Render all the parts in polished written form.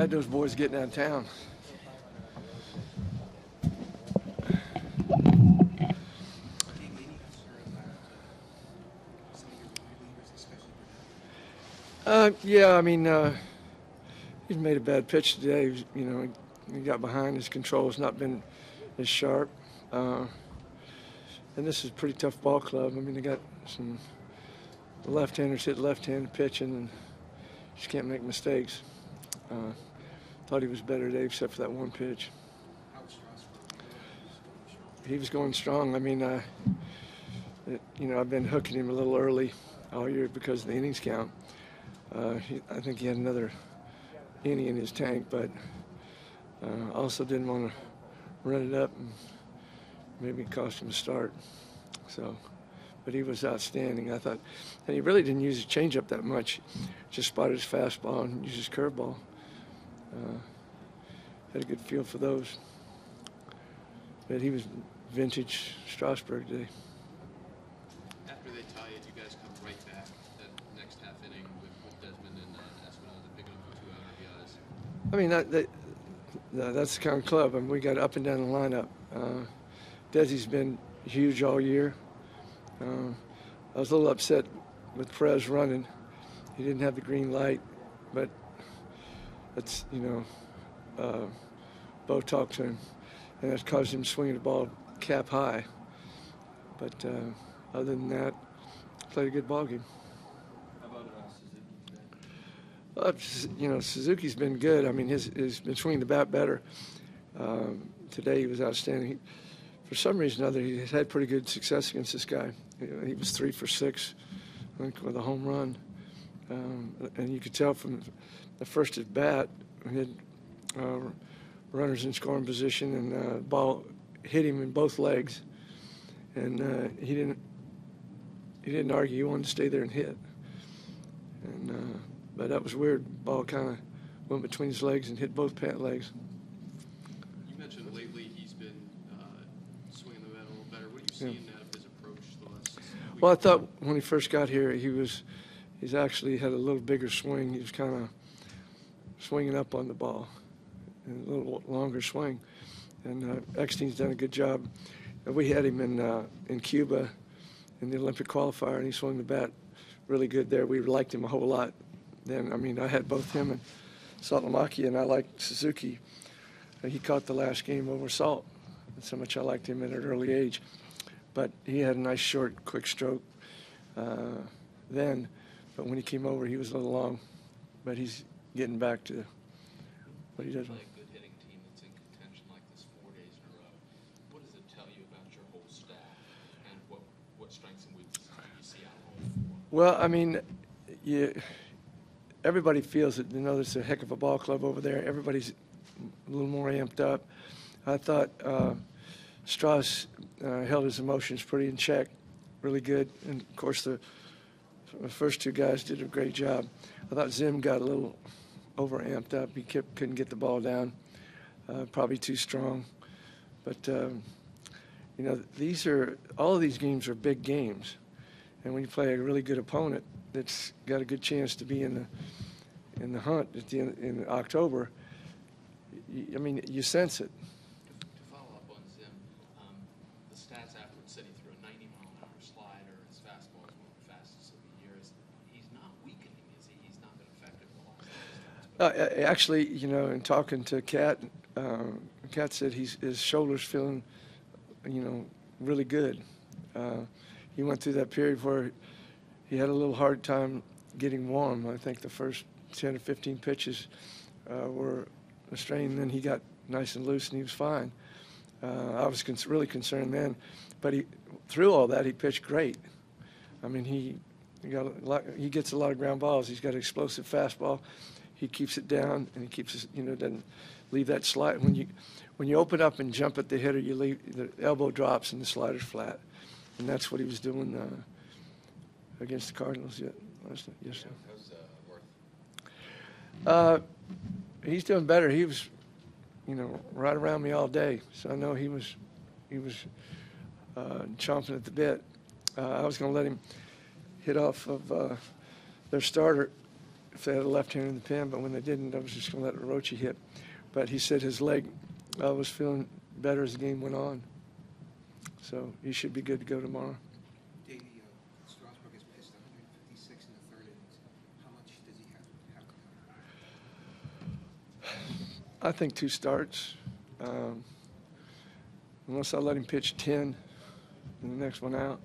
Glad those boys get downtown. Yeah, I mean, he's made a bad pitch today. He got behind. His control has not been as sharp. And this is a pretty tough ball club. I mean, they got some left-handers hit left-handed pitching, and just can't make mistakes. Thought he was better today, except for that one pitch. He was going strong. I mean, I've been hooking him a little early all year because of the innings count. I think he had another inning in his tank, but also didn't want to run it up and maybe cost him a start. So, but he was outstanding, I thought. And he really didn't use his changeup that much. Just spotted his fastball and used his curveball. Had a good feel for those. But he was vintage Strasburg today. After they tie it, you guys come right back that next half inning with Desmond and Espinosa picking up 2 RBIs. I mean, that's the kind of club. I mean, we got up and down the lineup. Desi's been huge all year. I was a little upset with Perez running. He didn't have the green light, but that's, Bo talked to him, and that caused him swinging the ball cap high. But other than that, played a good ball game. How about Suzuki? Suzuki's been good. I mean, he's been swinging the bat better. Today he was outstanding. For some reason or other, he's had pretty good success against this guy. He was 3 for 6, I think, with a home run. And you could tell from the first at bat, he had runners in scoring position, and the ball hit him in both legs. And he didn't argue. He wanted to stay there and hit. And but that was weird. Ball kind of went between his legs and hit both pant legs. You mentioned lately he's been swinging the bat a little better. What are you seeing out of his approach the last week? Well, I thought when he first got here, he's actually had a little bigger swing. He was kind of swinging up on the ball, and a little longer swing. And Eckstein's done a good job. We had him in Cuba in the Olympic qualifier, and he swung the bat really good there. We liked him a whole lot then. I mean, I had both him and Saltamaki, and I liked Suzuki. He caught the last game over Salt. That's how much I liked him at an early age. But he had a nice, short, quick stroke then. But when he came over, he was a little long. But he's getting back to what he does. Play a good hitting team that's in contention like this 4 days in a row. What does it tell you about your whole staff, and what strengths and weaknesses do you see out home for? Well, I mean, everybody feels it. There's a heck of a ball club over there. Everybody's a little more amped up. I thought Strauss held his emotions pretty in check, really good. And, of course, the first 2 guys did a great job. I thought Zim got a little over-amped up. He couldn't get the ball down, probably too strong. But, all of these games are big games. And when you play a really good opponent that's got a good chance to be in the hunt at the end, in October, you sense it. To follow up on Zim, the stats afterwards said he threw a 90-mile-an-hour slider. His fastball is one of the fastest of the year. He's not weakening, is he? He's not been effective the last couple of Actually, in talking to Cat, Cat said his shoulder's feeling, really good. He went through that period where he had a little hard time getting warm. I think the first 10 or 15 pitches were a strain, and then he got nice and loose, and he was fine. I was really concerned then, but through all that, he pitched great. I mean, he gets a lot of ground balls. He's got an explosive fastball. He keeps it down, and he keeps it, doesn't leave that slide. When you open up and jump at the hitter, you leave the elbow drops and the slider's flat, and that's what he was doing against the Cardinals yesterday. How's Worth? He's doing better. He was, right around me all day, so I know he was chomping at the bit. I was going to let him hit off of their starter if they had a left-hander in the pen, but when they didn't, I was just going to let Roche hit. But he said his leg was feeling better as the game went on. So he should be good to go tomorrow. Davey, Strasburg has pitched 156 in the third innings. How much does he have? I think 2 starts. Unless I let him pitch 10 and the next one out,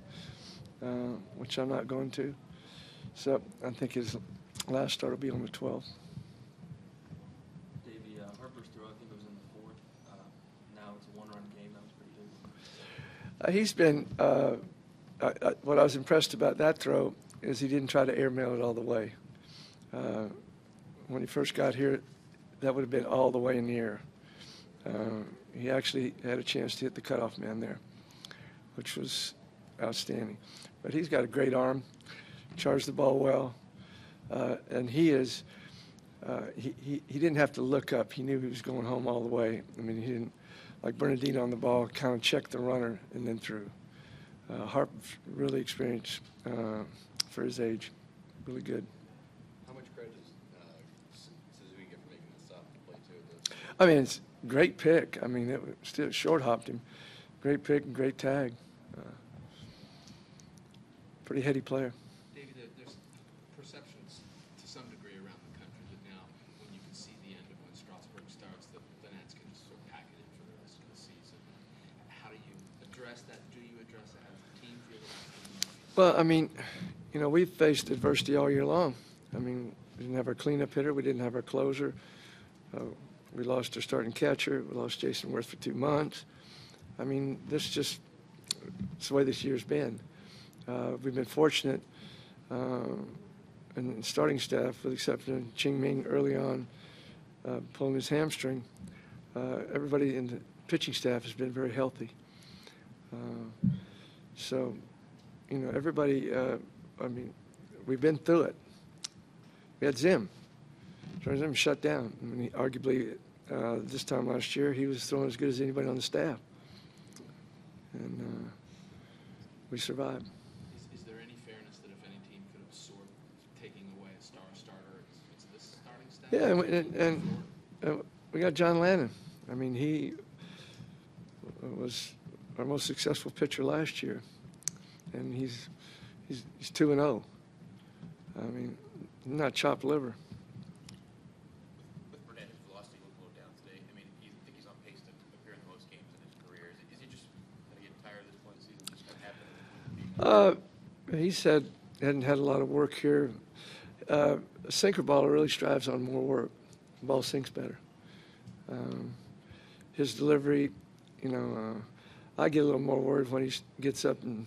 which I'm not going to. So I think his last start will be on the 12th. Davey, Harper's throw, I think it was in the 4th. Now it's a 1-run game. That was pretty big. He's been, what I was impressed about that throw is he didn't try to airmail it all the way. When he first got here, that would have been all the way in the air. He actually had a chance to hit the cutoff man there, which was outstanding. But he's got a great arm, charged the ball well, and he didn't have to look up. He knew he was going home all the way. I mean, he didn't, like Bernardino on the ball, kind of checked the runner and then threw. Harper's really experienced for his age, really good. How much credit does Suzuki get for making that stop to play two of those? I mean, it's a great pick. I mean, it still short hopped him. Great pick and great tag. Pretty heady player. David, there's perceptions to some degree around the country that now, when you can see the end of when Strasburg starts, that the Nats can just sort of pack it in for the rest of the season. How do you address that? Do you address it as a team? Well, I mean, you know, we've faced adversity all year long. I mean, we didn't have our cleanup hitter. We didn't have our closer. We lost our starting catcher. We lost Jason Worth for 2 months. I mean, it's the way this year's been. We've been fortunate in the starting staff, with the exception of Ching Ming early on pulling his hamstring. Everybody in the pitching staff has been very healthy. So, you know, everybody, I mean, we've been through it. We had Zim. Zim shut down. I mean, arguably, this time last year, he was throwing as good as anybody on the staff. And we survived. Is there any fairness that if any team could absorb taking away a starter, it's this starting staff? Yeah, and we got John Lannon. I mean, he was our most successful pitcher last year, and he's 2-0. I mean, not chopped liver. With Burnett, his velocity looked a little down today. I mean, I think he's on pace to appear in the most games in his career. Is he just kind of getting tired of this point in the season? Just kind of happening? He said he hadn't had a lot of work here. A sinker baller really strives on more work. The ball sinks better. His delivery, you know, I get a little more worried when he gets up in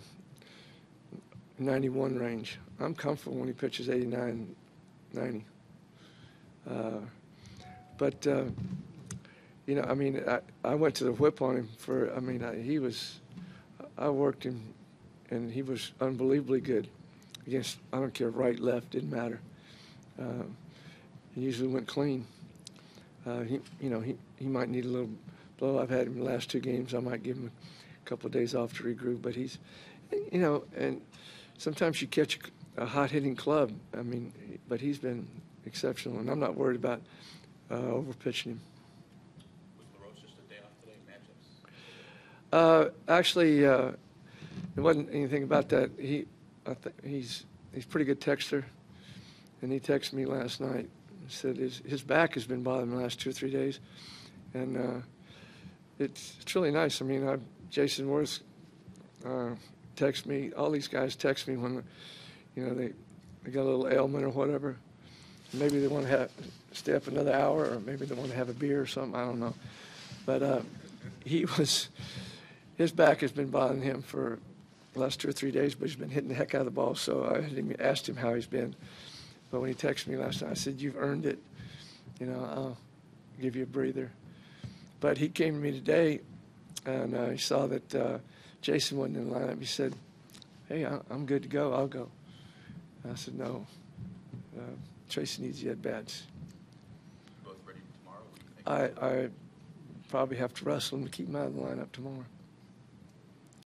91 range. I'm comfortable when he pitches 89, 90. But, you know, I mean, I went to the whip on him for, I mean, I worked him, and he was unbelievably good against, I don't care, right, left, didn't matter. He usually went clean. He might need a little blow. I've had him the last 2 games. I might give him a couple of days off to regroup. But he's, you know, and sometimes you catch a hot-hitting club. I mean, but he's been exceptional, and I'm not worried about over-pitching him. Was LaRoche just a day off today, matchups? Actually, it wasn't anything about that. He's a pretty good texter, and he texted me last night. He said his back has been bothering him the last 2 or 3 days, and it's really nice. I mean, Jason Worth texts me. All these guys text me when, you know, they got a little ailment or whatever. Maybe they want to stay up another hour, or maybe they want to have a beer or something. I don't know. But his back has been bothering him for the last 2 or 3 days, but he's been hitting the heck out of the ball. So I asked him how he's been. But when he texted me last night, I said, "You've earned it. You know, I'll give you a breather." But he came to me today, and he saw that Jason wasn't in the lineup. He said, "Hey, I'm good to go. I'll go." And I said, "No. Tracy needs the at-bats." Both ready tomorrow? What do you think? I probably have to wrestle him to keep him out of the lineup tomorrow.